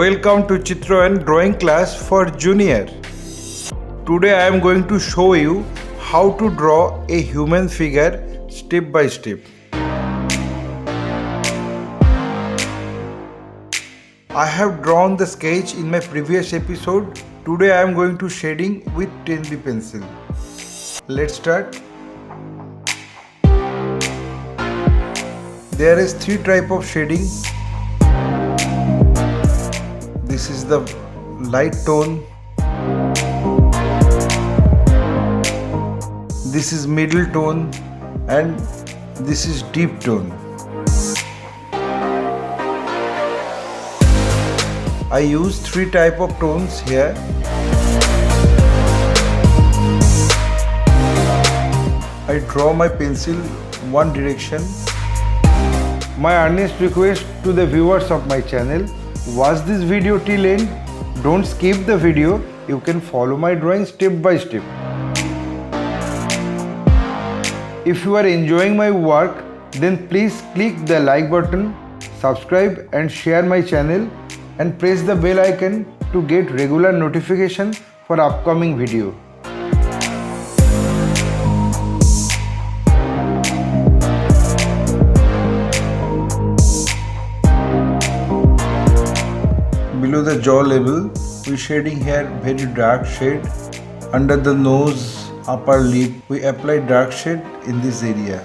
Welcome to Chitrayan drawing class for junior. Today I am going to show you how to draw a human figure step by step. I have drawn the sketch in my previous episode. Today I am going to shading with 10B pencil. Let's start. There is three type of shading. This is the light tone, this is middle tone, and this is deep tone. I use three type of tones here. I draw my pencil one direction. My earnest request to the viewers of my channel, watch this video till end. Don't skip the video. You can follow my drawing step by step. If you are enjoying my work, then please click the like button, subscribe and share my channel, and press the bell icon to get regular notification for upcoming video. Below the jaw level, we shading here very dark shade. Under the nose, upper lip, we apply dark shade in this area.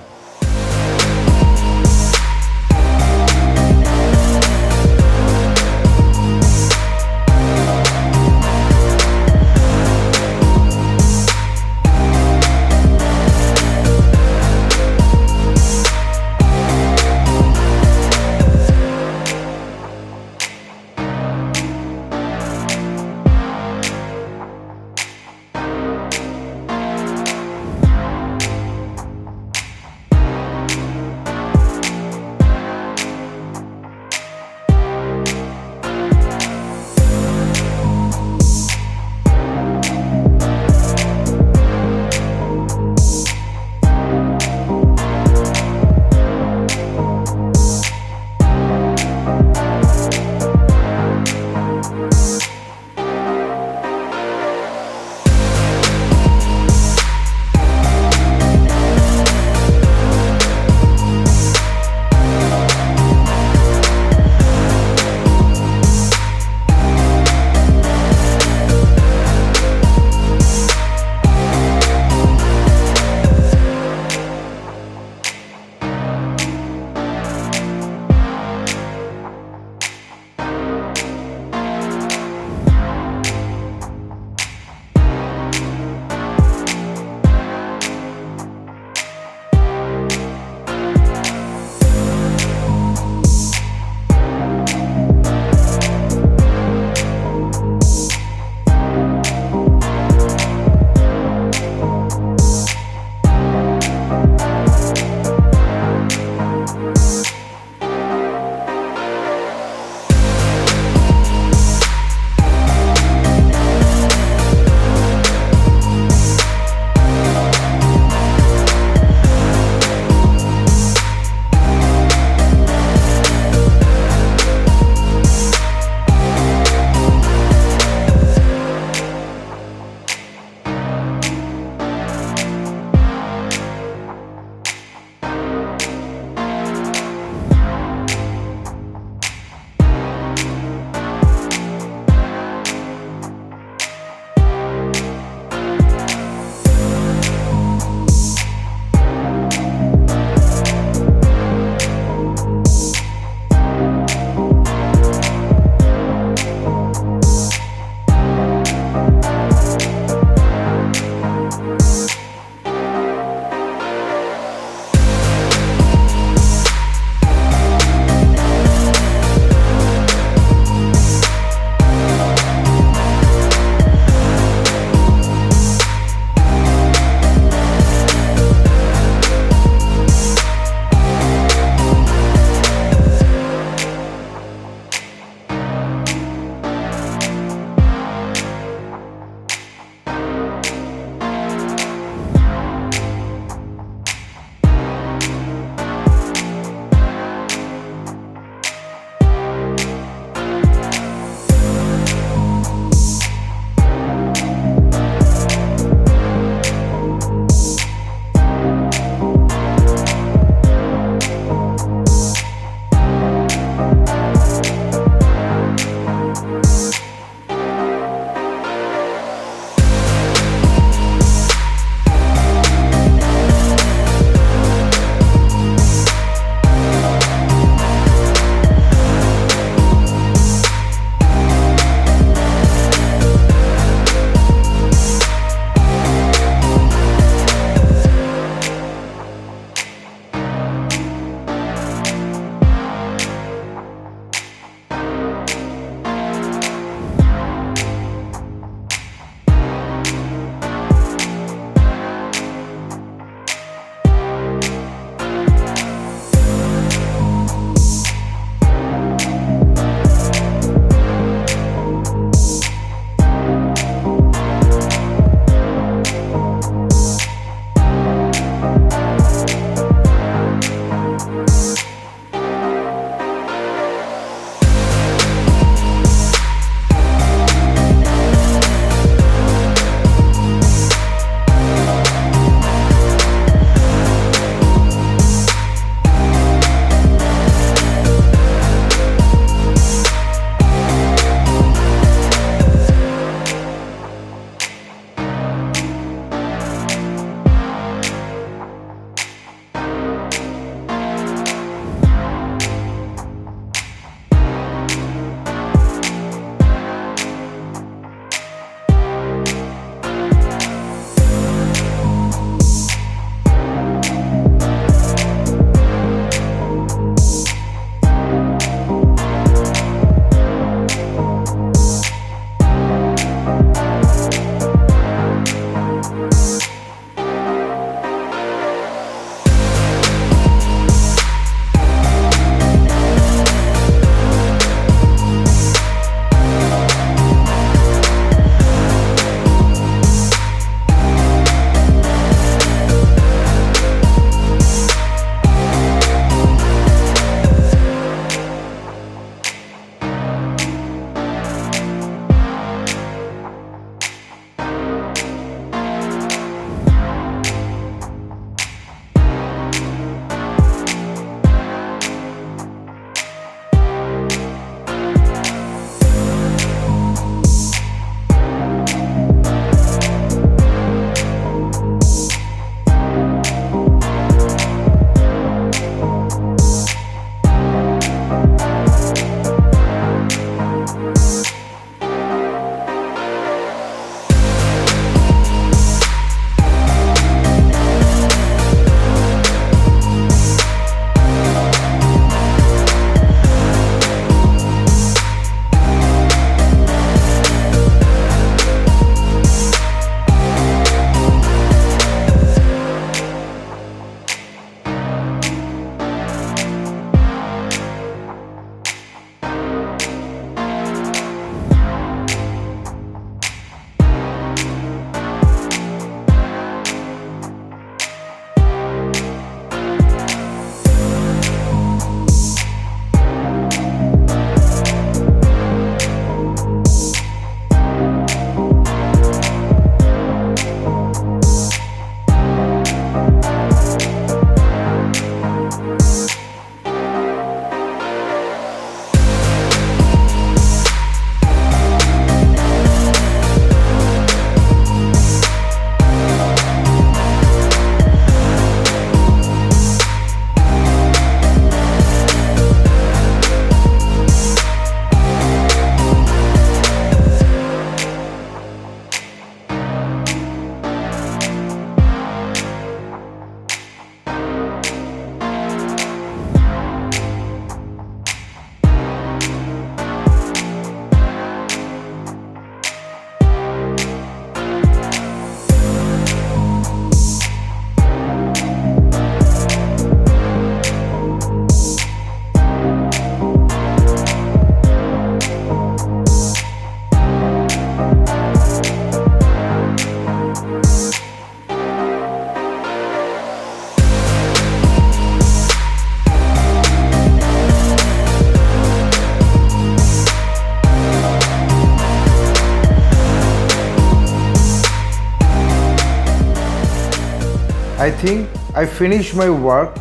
I think I finished my work.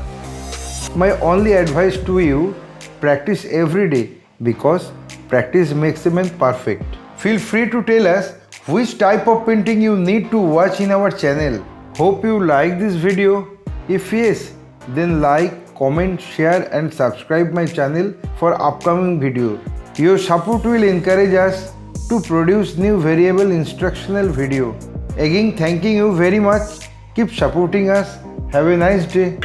My only advice to you, practice every day because practice makes a man perfect. Feel free to tell us which type of painting you need to watch in our channel. Hope you like this video. If yes, then like, comment, share and subscribe my channel for upcoming video. Your support will encourage us to produce new variable instructional video. Again, thanking you very much. Keep supporting us. Have a nice day.